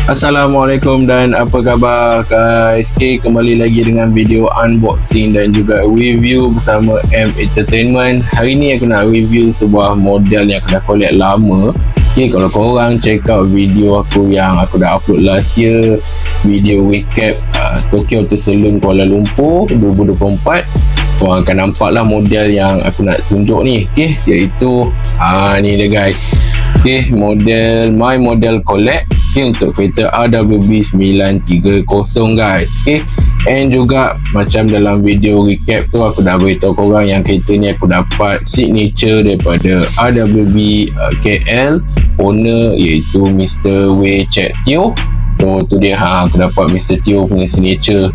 Assalamualaikum dan apa khabar guys? Okay, kembali lagi dengan video unboxing dan juga review bersama M Entertainment. Hari ni aku nak review sebuah model yang aku dah collect lama. Okay, kalau korang check out video aku yang aku dah upload last year, video recap Tokyo Auto Saloon Kuala Lumpur 2024, korang akan nampak lah model yang aku nak tunjuk ni. Okay, iaitu ni dia guys. Okay, my model collect. Okay, untuk kereta RWB 930 guys. Okay, and juga macam dalam video recap tu aku dah beritahu korang yang kereta ni aku dapat signature daripada RWB KL owner, iaitu Mr. Wei Chet Teo. So tu dia, aku dapat Mr. Teo punya signature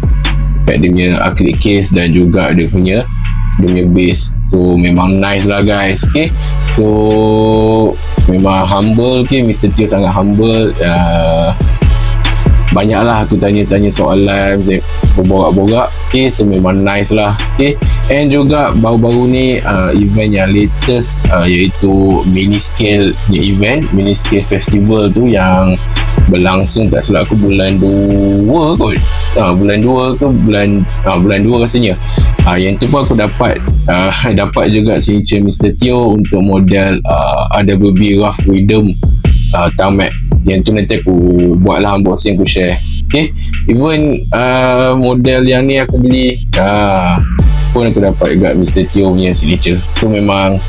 kat dia punya acrylic case dan juga dia punya base. So memang nice lah guys. Okay, so memang humble. Okay, Mr. Teo sangat humble. Banyaklah aku tanya soalan, berborak-borak. Okay, so memang nice lah. Okay, and juga baru-baru ni event yang latest iaitu mini scale event, mini scale festival tu yang berlangsung tak silap aku bulan 2 kot. Bulan 2 ke bulan 2 rasanya. Yang tu pun aku dapat juga signature Mr. Teo untuk model RWB Rough Rhythm tarmac. Yang tu nanti aku buat lah unboxing, aku share. Okay, even model yang ni aku beli pun aku dapat juga Mr. Teo punya signature. So memang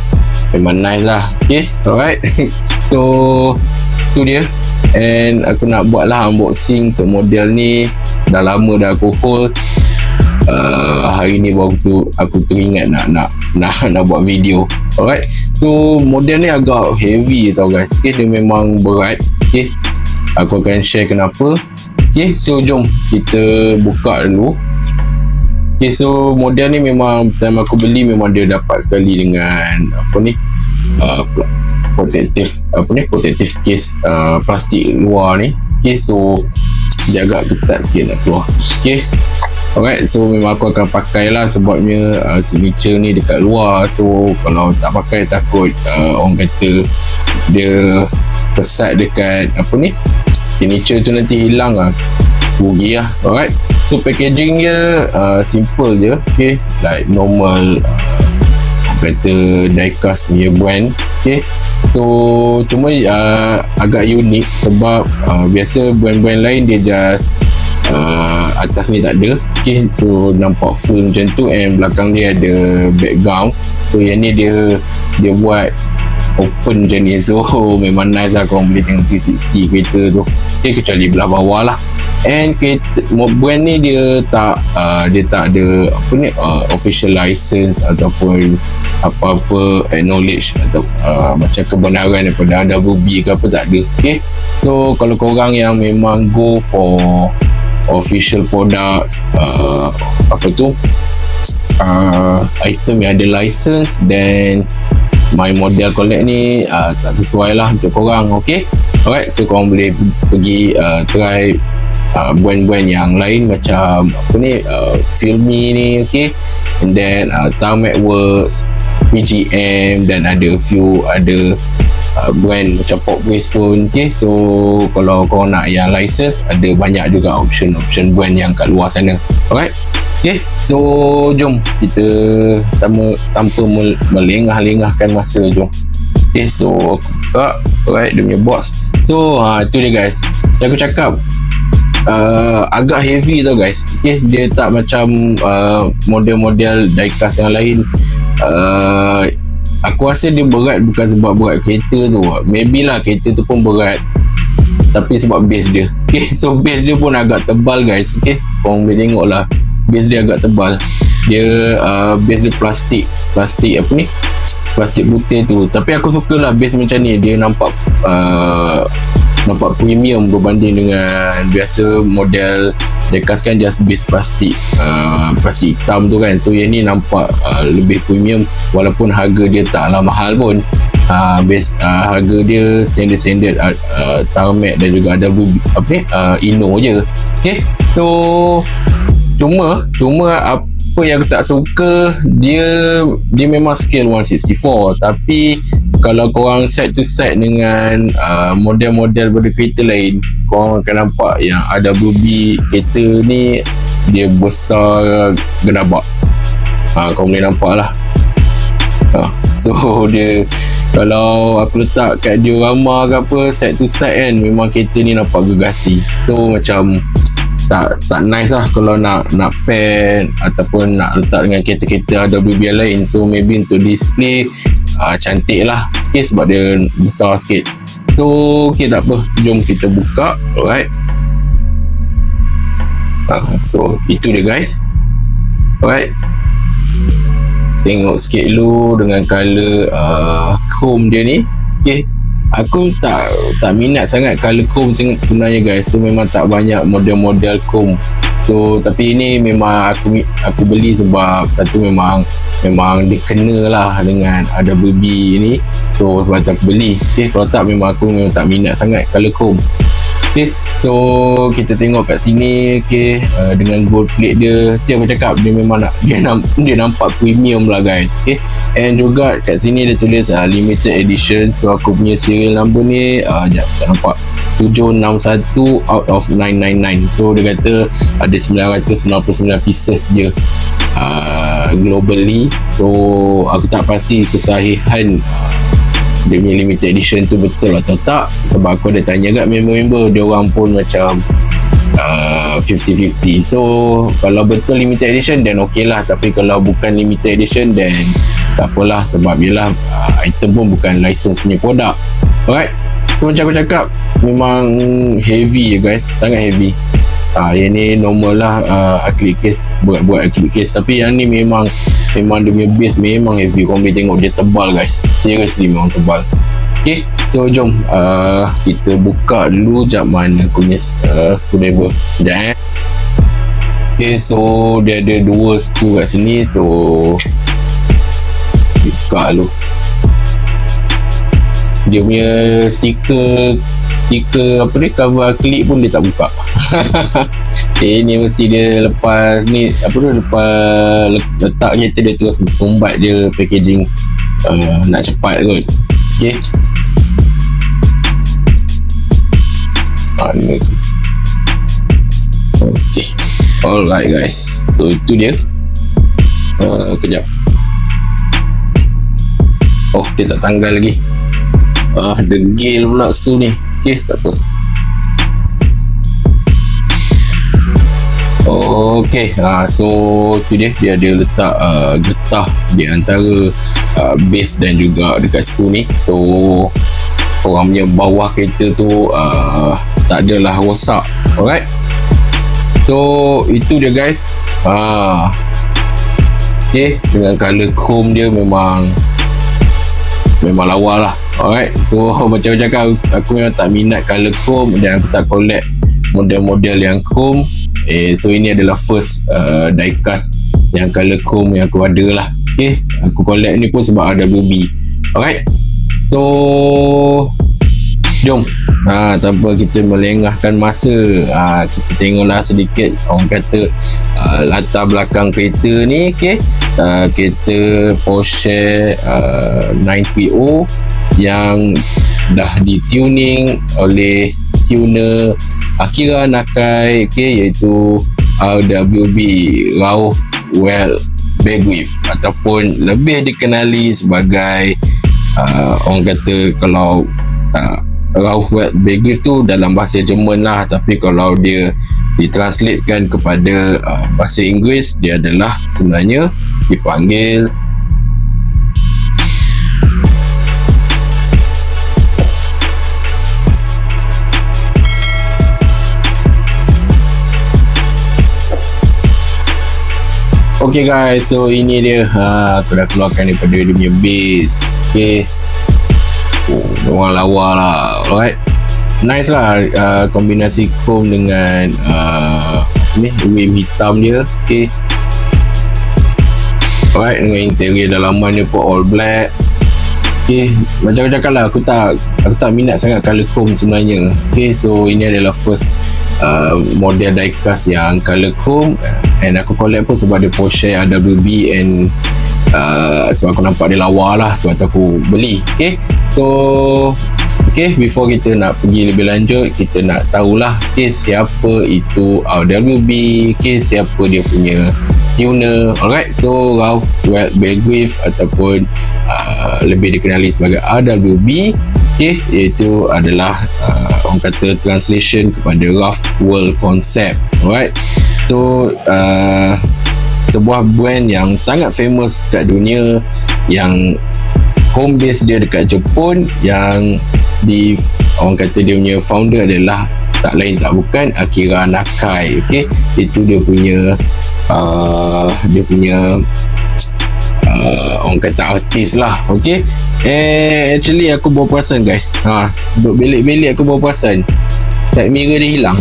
nice lah. Okay, alright. So tu dia, and aku nak buat lah unboxing untuk model ni. Dah lama dah aku hold. Hari ni baru tu aku teringat nak buat video. Alright, so model ni agak heavy tau guys. Okay, dia memang berat. Okay, aku akan share kenapa. Okay, so jom kita buka dulu. Okay, so model ni memang time aku beli memang dia dapat sekali dengan protective case plastik luar ni. Okay, so dia agak ketat sikit nak keluar. Okay, alright, so memang aku akan pakai lah sebabnya signature ni dekat luar. So kalau tak pakai takut orang kata dia pesat dekat signature tu nanti hilang lah, rugi lah. Alright, so packaging dia simple je. Okay, like normal kata diecast punya brand. Okay, so cuma agak unik sebab biasa brand-brand lain dia just atas ni tak ada. Okay, so nampak full macam tu, and belakang dia ada background. So yang ni dia buat open macam ni. So memang nice lah, korang boleh tengok 360 kereta tu. Okay, kecuali belah bawah lah. And kereta brand ni dia tak ada official license ataupun apa-apa acknowledge atau macam kebenaran daripada RWB ke apa, tak ada. Okay, so kalau korang yang memang go for official products, item yang ada license, then my model collect ni tak sesuai lah untuk korang. Okay, alright, so korang boleh pergi try brand-brand yang lain macam Filmi ni. Okay, and then Tarmac Works, PGM, dan ada brand macam Popways pun. Okay, so kalau korang nak yang license, ada banyak juga option brand yang kat luar sana. Alright, okay, so jom kita tanpa melengah-lengahkan masa, jom. Okay, so aku buka. Alright, dia punya box. So tu dia guys, yang aku cakap agak heavy tau guys. Okay, dia tak macam model-model diecast yang lain. Aku rasa dia berat bukan sebab berat kereta tu, maybe lah kereta tu pun berat, tapi sebab base dia. Okay, so base dia pun agak tebal guys. Okay, korang boleh tengok lah, base dia agak tebal. Dia base dia plastik putih tu. Tapi aku suka lah base macam ni, dia nampak premium berbanding dengan biasa model diecast kan just base plastik hitam tu kan. So yang ni nampak lebih premium, walaupun harga dia taklah mahal pun. Harga dia standard Tarmac dan juga ada Inno je. Okay, so cuma apa yang aku tak suka, dia memang scale 1/64, tapi kalau korang side to side dengan model-model pada kereta lain, korang akan nampak yang AWB kereta ni dia besar gedabak. Korang boleh nampak lah. So dia, kalau aku letak kat diorama ke apa side to side kan, memang kereta ni nampak gegasi. So macam tak nice lah kalau nak pair ataupun nak letak dengan kereta-kereta AWB yang lain. So maybe untuk display cantik lah, okay, sebab dia besar sikit. So okay, tak apa, jom kita buka. Alright, so itu dia guys. Alright, tengok sikit dulu dengan colour chrome dia ni. Okay, aku tak minat sangat colour chrome sebenarnya guys. So memang tak banyak model-model chrome. So tapi ini memang aku beli sebab satu memang dia kena lah dengan AWB ni. So sebab tu aku beli. Okay, kalau tak memang aku tak minat sangat colour chrome. Okay, so kita tengok kat sini. Okay, dengan gold plate dia, aku cakap dia memang dia nampak premium lah guys. Okay, and juga kat sini dia tulis limited edition. So aku punya serial number ni sekejap, tak nampak, 761 out of 999. So dia kata ada 999 pieces je globally. So aku tak pasti kesahihan dia punya limited edition tu betul atau tak, sebab aku ada tanya kat member-member, dia orang pun macam 50-50. So kalau betul limited edition then ok lah, tapi kalau bukan limited edition then tak apalah, sebab yelah item pun bukan license punya produk. Alright, so macam aku cakap, memang heavy je guys, sangat heavy. Yang ni normal lah, acrylic case, buat acrylic case, tapi yang ni memang dia punya base memang heavy. Korang boleh tengok dia tebal guys, seriously memang tebal. Okay, so jom kita buka dulu jap mana punya screwdriver. Sekejap Okay, so dia ada 2 skru kat sini. So buka dulu. Dia punya stiker apa ni, cover akrilik pun dia tak buka. Ni mesti dia lepas ni apa tu, lepas letak kereta dia terus sumbat dia packaging nak cepat kot. Okay, mana tu? Okay, alright guys, so itu dia. Kejap, oh dia tak tanggal lagi. Degil pula skru ni. Okay, tak apa. Okay, so tu dia ada letak getah di antara base dan juga dekat skru ni. So orang punya bawah kereta tu tak adalah rosak. Alright, so itu dia guys. Okay, dengan colour chrome dia memang lawa lah. Alright, so macam cakap, aku memang tak minat colour chrome dan aku tak collect model-model yang chrome. So ini adalah first diecast yang colour chrome yang aku ada lah. Okay, aku collect ni pun sebab AWB. Alright, so jom tanpa kita melengahkan masa, kita tengoklah sedikit orang kata latar belakang kereta ni. Okay, kereta Porsche 930 yang dah dituning oleh tuner Akira Nakai, okay, iaitu RWB, Ralph Well Begriff, ataupun lebih dikenali sebagai orang kata, kalau Ralph Well Begriff tu dalam bahasa Jerman lah, tapi kalau dia ditranslatekan kepada bahasa Inggeris, dia adalah sebenarnya dipanggil Okay guys, so ini dia aku dah keluarkan daripada dia punya base. Okay, memang lawa lah. Alright, nice lah kombinasi chrome dengan ni rim hitam dia. Okay, alright, dengan interior dalaman dia pun all black. Okay, macam aku cakap lah, aku tak minat sangat color chrome sebenarnya. Okay, so ini adalah first model diecast yang color chrome, and aku collect pun sebab dia Porsche RWB, and sebab aku nampak dia lawa lah, sebab tu aku beli. Okay, so before kita nak pergi lebih lanjut, kita nak tahulah siapa itu RWB, siapa dia punya tuner. Alright, so Ralph Belgrave ataupun lebih dikenali sebagai RWB, iaitu adalah orang kata translation kepada Rough World Concept. Alright, so sebuah brand yang sangat famous kat dunia, yang home base dia dekat Jepun, yang orang kata dia punya founder adalah tak lain tak bukan Akira Nakai. Okay, itu dia punya orang kata artis lah. Okay, actually aku bawa perasan guys, duduk belik-belik aku bawa perasan side mirror dia hilang.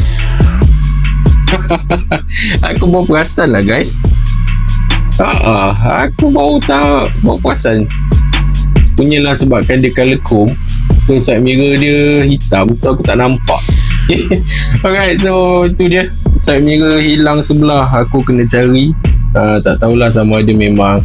Aku bawa perasan lah guys. Aku baru bawa perasan. Punyalah sebabkan dia color chrome, so side mirror dia hitam, so aku tak nampak. Okay. Alright, so itu dia, side mirror hilang sebelah. Aku kena cari, tak tahulah sama ada memang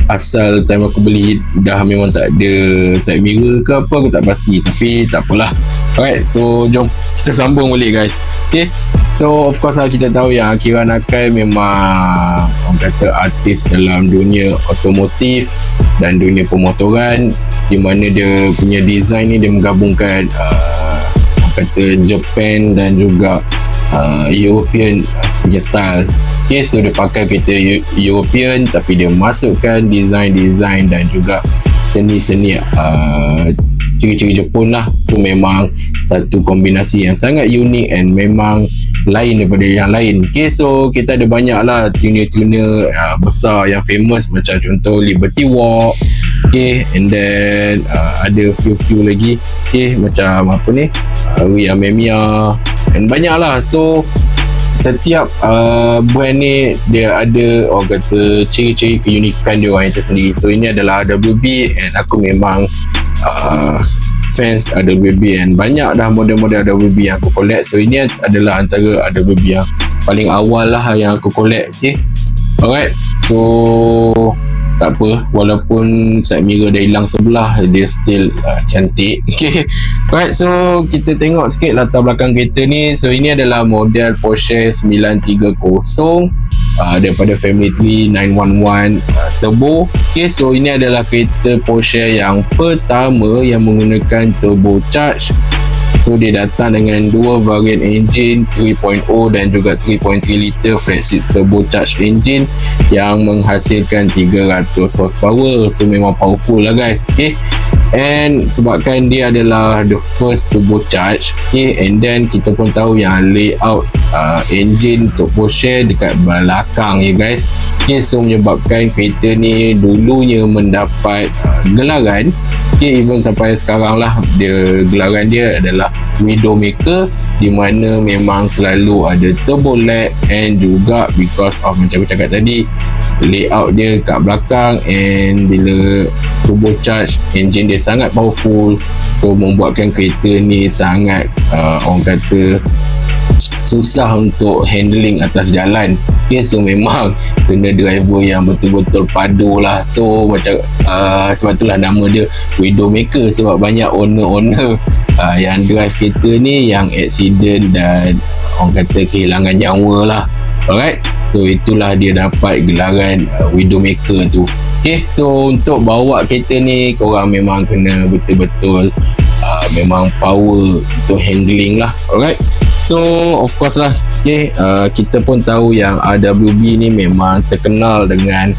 asal time aku beli dah memang tak ada side mirror ke apa, aku tak pasti, tapi tak apalah. Alright, so jom kita sambung balik guys. Okay, so of course lah, kita tahu yang Akira Nakai memang orang kata artis dalam dunia otomotif dan dunia pemotoran, di mana dia punya design ni dia menggabungkan orang kata Japan dan juga European punya style. Okay, so dia pakai kereta European tapi dia masukkan design dan juga seni-seni ciri-ciri Jepun lah. So memang satu kombinasi yang sangat unik and memang lain daripada yang lain. Okay, so kita ada banyak lah tuner-tuner besar yang famous, macam contoh Liberty Walk. Okay, and then ada few lagi. Okay, macam apa ni, Ria Memiya, and banyak lah. So setiap brand ni dia ada orang kata ciri-ciri keunikan dia orang yang tersendiri. So ini adalah RWB, and aku memang fans RWB, and banyak dah model-model RWB yang aku collect. So ini adalah antara RWB yang paling awal lah yang aku collect. Okay, alright, so tak apa, walaupun side mirror dah hilang sebelah, dia still cantik. Okay, right, so kita tengok sikit latar belakang kereta ni. So ini adalah model Porsche 930 daripada family tree 911 turbo. Okay, so ini adalah kereta Porsche yang pertama yang menggunakan turbocharge. So dia datang dengan dua varian engine, 3.0 dan juga 3.3 liter flat 6 turbocharged engine yang menghasilkan 300 horsepower. So memang powerful lah guys. Okay, and sebabkan dia adalah the first turbocharged, okay, and then kita pun tahu yang layout engine untuk Porsche dekat belakang ya guys. Okay, so menyebabkan kereta ni dulunya mendapat gelaran, okay, even sampai sekarang lah, gelaran dia adalah Widowmaker, di mana memang selalu ada turbo lag, and juga because of macam aku cakap tadi, layout dia kat belakang, and bila turbocharge engine dia sangat powerful, so membuatkan kereta ni sangat orang kata susah untuk handling atas jalan. Okay, so memang kena driver yang betul-betul padu lah. So macam sebab itulah nama dia Widowmaker, sebab banyak owner yang drive kereta ni yang accident dan orang kata kehilangan nyawa lah. Alright, so itulah dia dapat gelaran Widowmaker tu. Okay, so untuk bawa kereta ni korang memang kena betul-betul memang power untuk handling lah. Alright, so of course lah, okay, kita pun tahu yang RWB ni memang terkenal dengan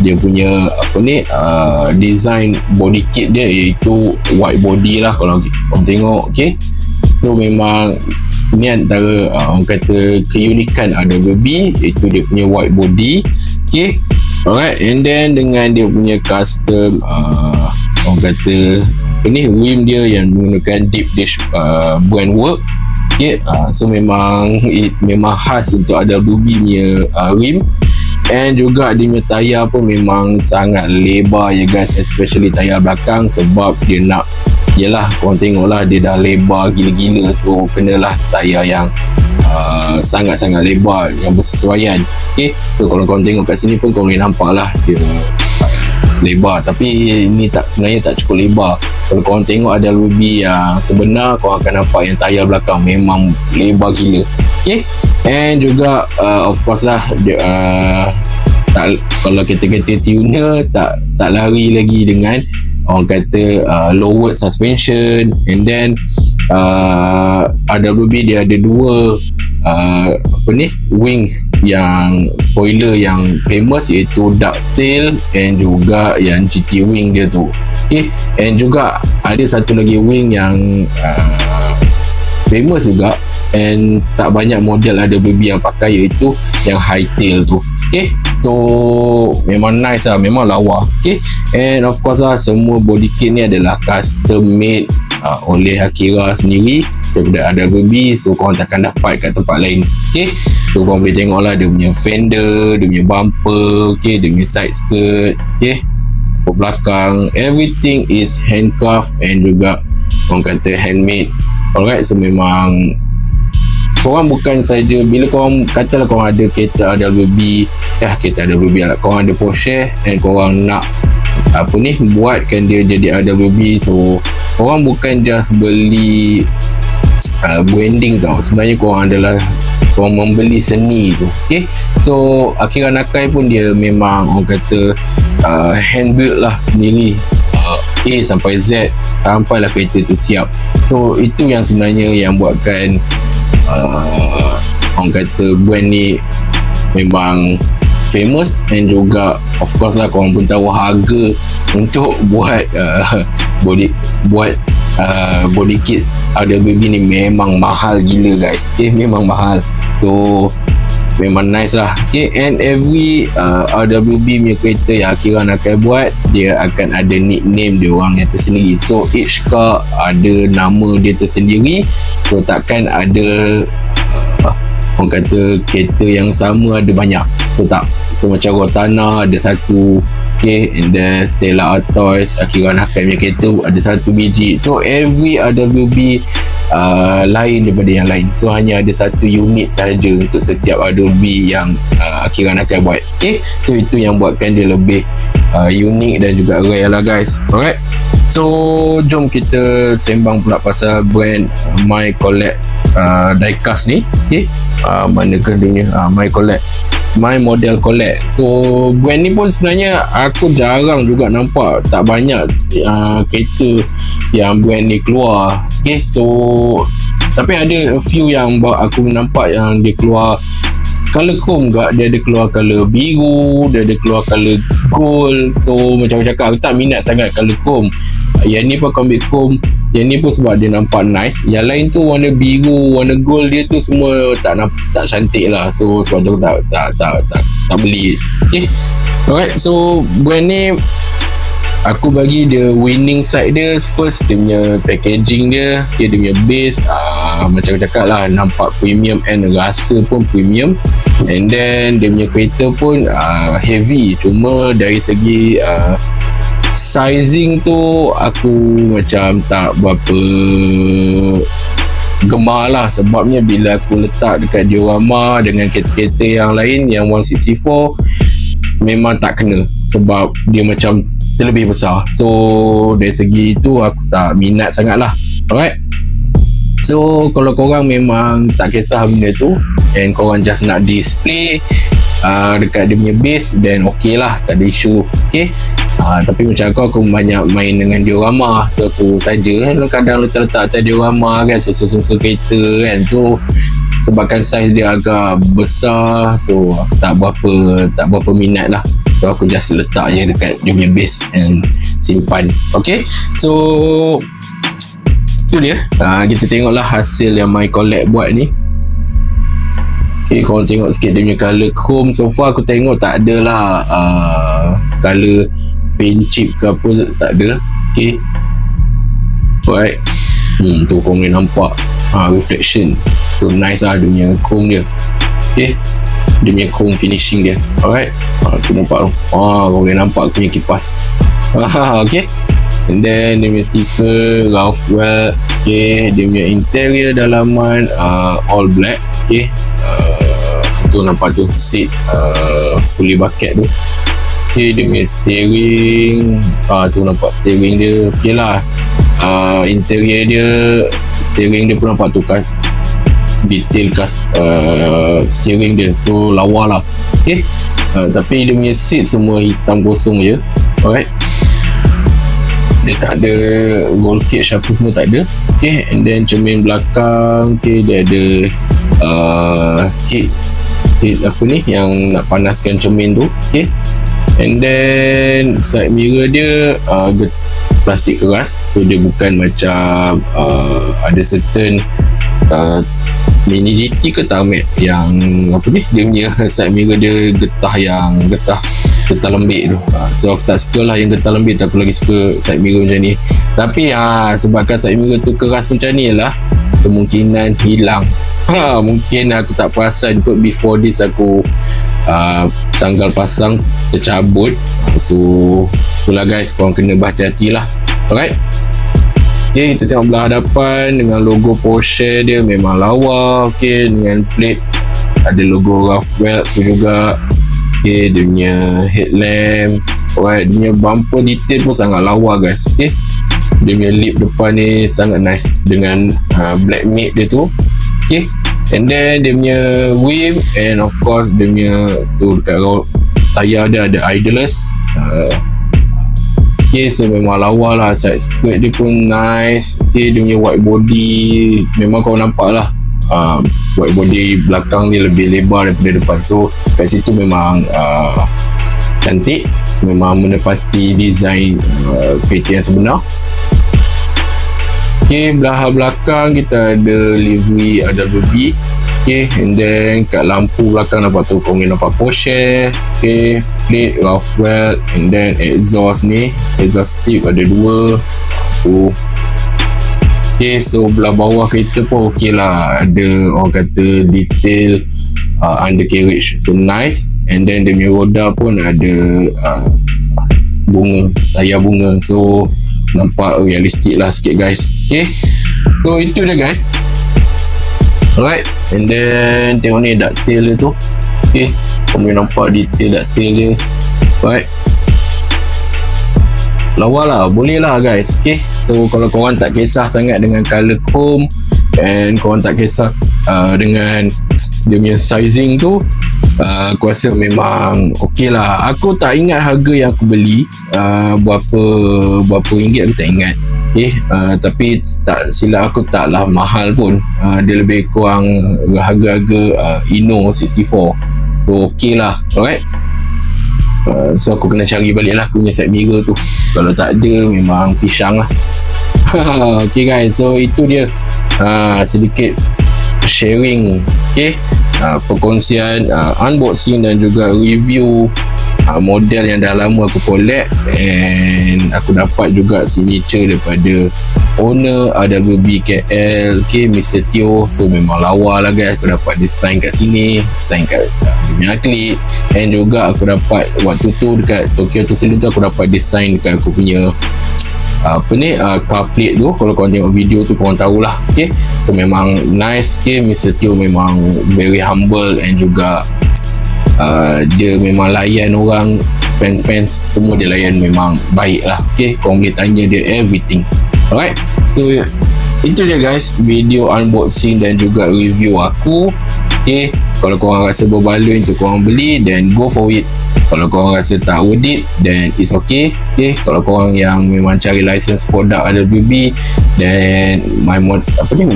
dia punya apa ni, design body kit dia, iaitu wide body lah kalau korang tengok. Okay, so memang ni antara orang kata keunikan RWB, iaitu dia punya wide body. Okay, alright, and then dengan dia punya custom orang kata apa ni, rim dia yang menggunakan deep dish brand work. Okay, so memang khas untuk RWB punya rim. And juga dia punya tayar pun memang sangat lebar ya guys, especially tayar belakang, sebab dia nak, yelah korang tengok lah, dia dah lebar gila-gila, so kenalah tayar yang sangat-sangat lebar yang bersesuaian. Okay, so kalau korang tengok kat sini pun korang boleh nampak lah dia lebar, tapi ini sebenarnya tak cukup lebar. Kalau korang tengok ada LB yang sebenar, korang akan nampak yang tayar belakang memang lebar gila. Okay, and juga of course lah dia, kalau kereta-kereta tuner tak lari lagi dengan orang kata lowered suspension. And then RWB dia ada dua wings yang spoiler yang famous, iaitu ducktail and juga yang GT wing dia tu. Okay, and juga ada satu lagi wing yang famous juga and tak banyak model RWB yang pakai, iaitu yang high tail tu. Okay, so memang nice lah, memang lawa. Okay, and of course lah, semua body kit ni adalah custom made oleh Akira sendiri daripada RWB, so korang takkan dapat kat tempat lain. Okay, so korang boleh tengok lah dia punya fender, dia punya bumper, okay, dia punya side skirt, okay, belakang, everything is handcraft and juga orang kata handmade. Alright, so memang korang bukan saja bila korang katalah korang ada kereta RWB, kereta RWB lah, korang ada Porsche and korang nak buatkan dia jadi RWB, so korang bukan just beli branding tau, sebenarnya korang membeli seni tu. Okay, so Akira Nakai pun dia memang orang kata hand build lah sendiri, A sampai Z sampailah kereta tu siap. So itu yang sebenarnya yang buatkan orang kata brand ni memang famous. And juga of course lah, korang pun tahu harga untuk buat body kit RWB ni memang mahal gila guys. Okay, memang mahal, so memang nice lah. Okay, and every RWB punya kereta yang Akira Nakai buat, dia akan ada nickname dia orang yang tersendiri. So each car ada nama dia tersendiri, so takkan ada orang kata kereta yang sama ada banyak. So tak, so macam Rotana ada satu, okay, and then Stella Artois, Akira Nakai punya kereta ada satu biji. So every RWB lain daripada yang lain, so hanya ada satu unit sahaja untuk setiap RWB yang Akira Nakai buat. Okay, so itu yang buatkan dia lebih unik dan juga rare lah guys. Alright, so jom kita sembang pula pasal brand My Collect diecast ni. Okay, manakah dunia My Model Collect. So brand ni pun sebenarnya aku jarang juga nampak, tak banyak kereta yang brand ni keluar. Okay, so tapi ada a few yang aku nampak yang dia keluar color chrome juga, dia ada keluar color biru, dia ada keluar color gold. So macam aku cakap, aku tak minat sangat color chrome. Yang ni pun combine chrome, yang ni pun sebab dia nampak nice. Yang lain tu warna biru, warna gold dia tu semua tak cantik lah. So sebab tu aku tak beli. Okay, alright, so brand ni aku bagi dia winning side dia. First, dia punya packaging dia, dia punya base macam aku cakap lah, nampak premium and rasa pun premium. And then dia punya kereta pun heavy, cuma dari segi sizing tu aku macam tak berapa gemar lah. Sebabnya bila aku letak dekat diorama dengan kereta-kereta yang lain yang 164, memang tak kena, sebab dia macam terlebih besar. So dari segi itu aku tak minat sangat lah. Alright, so kalau korang memang tak kisah benda tu and korang just nak display dekat dia punya base, then ok lah, tak ada isu. Okay, tapi macam aku banyak main dengan diorama, so aku saja kadang letak atas diorama kan, susun kereta kan. So sebabkan saiz dia agak besar, so aku tak berapa minat lah. So aku just letak je dekat dia punya base and simpan. Okay, so tu dia. Kita tengoklah hasil yang My Collect buat ni. Okay, korang tengok sikit dia punya colour chrome. So far aku tengok tak ada lah colour paint chip ke apa, tak ada. Okay, alright, tu korang boleh nampak reflection. So nice lah dia punya chrome dia. Okay, dia punya chrome finishing dia. Alright, aku nampak tu. Kau boleh nampak aku punya kipas. Okay, and then dia punya stiker Ralph Weld. Okay, dia punya interior dalaman all black. Okay, tu nampak tu seat fully bucket tu. Okay, dia punya steering, tu nampak steering dia. Okay lah, interior dia, steering dia pun nampak tu kan, detail steering dia, so lawa lah. Okay, tapi dia punya seat semua hitam kosong je. Alright, dia tak ada roll cage apa semua, tak ada. Okay, and then cermin belakang, okay, dia ada heat apa ni yang nak panaskan cermin tu. Okay, and then side mirror dia plastik keras, so dia bukan macam ada certain Mini GT ke Tarmac yang apa ni, dia punya side mirror dia getah lembik tu. So aku tak suka lah yang getah lembik, aku lagi suka side mirror macam ni. Tapi sebabkan side mirror tu keras macam ni lah, kemungkinan hilang. Mungkin aku tak perasan kot before this, aku tanggal pasang tercabut. So itulah guys, korang kena berhati-hati lah. Alright, okay, kita tengok belah hadapan dengan logo Porsche dia memang lawa. Okay, dengan plate ada logo Ralph Weld tu juga. Okay, dia punya headlamp. Alright, dia punya bumper detail pun sangat lawa guys. Okay, dia punya lip depan ni sangat nice dengan black matte dia tu. Okay, and then dia punya wheel, and of course dia punya tu dekat tayar dia ada Idlers. Okay, so memang lawa lah. Side skirt dia pun nice. Okay, dia punya white body memang kau nampak lah, white body belakang dia lebih lebar daripada depan, so kat situ memang cantik, memang menepati design kereta yang sebenar. Okay, belah belakang kita ada livery AWB. Okay, and then kat lampu belakang nampak tu, kau boleh nampak Porsche. Okay, plate Ralph Weld, and then exhaust ni, exhaust tip ada 2 tu. Okay, so belah bawah kereta pun ok lah, ada orang kata detail undercarriage, so nice. And then dia punya roda pun ada bunga, tayar bunga, so nampak realistik lah sikit guys. Okay, so itu dia guys. Alright, and then tengok ni ducktail dia tu. Okay, kau boleh nampak detail ducktail dia. Alright, lawa lah, boleh lah guys. Okay, so kalau korang tak kisah sangat dengan color chrome, and korang tak kisah dengan dia punya sizing tu, aku rasa memang ok lah. Aku tak ingat harga yang aku beli, berapa ringgit aku tak ingat. Okay, tapi tak silap aku taklah mahal pun. Dia lebih kurang harga-harga Inno 64, so ok lah. Alright, so aku kena cari balik lah aku punya side mirror tu, kalau tak ada memang pisang lah. Okay guys, so itu dia sedikit sharing, okay, perkongsian unboxing dan juga review model yang dah lama aku collect, and aku dapat juga signature daripada owner AWB KL, okay, Mr. Teo. So memang lawa lah guys, aku dapat design kat sini, design kat punya klip, and juga aku dapat waktu tu dekat Tokyo tu sendiri tu, aku dapat design dekat aku punya apa ni, car plate tu. Kalau korang tengok video tu korang tahulah. Okay, so memang nice. Okay, Mr. Teo memang very humble, and juga dia memang layan orang, fans semua dia layan memang baik lah. Okay, korang boleh tanya dia everything. Alright, so itu dia guys, video unboxing dan juga review aku. Okay, kalau korang rasa berbaloi untuk korang beli, then go for it. Kalau korang rasa tak worth it, then it's okay. Okay, kalau korang yang memang cari license produk AWB, then my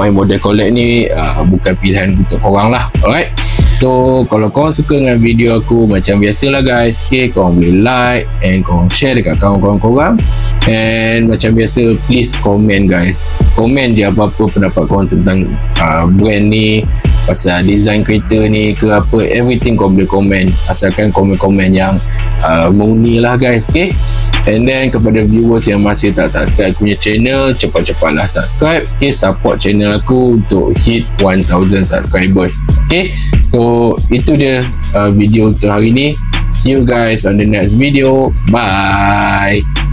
model collect ni bukan pilihan untuk korang lah. Alright, so kalau korang suka dengan video aku, macam biasalah guys, okay, korang boleh like and korang share dekat kawan-kawan korang, and macam biasa please comment guys, komen je apa-apa pendapat korang tentang brand ni, pasal design kereta ni ke apa, everything kau boleh komen, asalkan komen-komen yang murni lah guys. Okay, and then kepada viewers yang masih tak subscribe punya channel, cepat-cepatlah subscribe. Okay, support channel aku untuk hit 1000 subscribers. Okay, so itu dia video untuk hari ni. See you guys on the next video. Bye.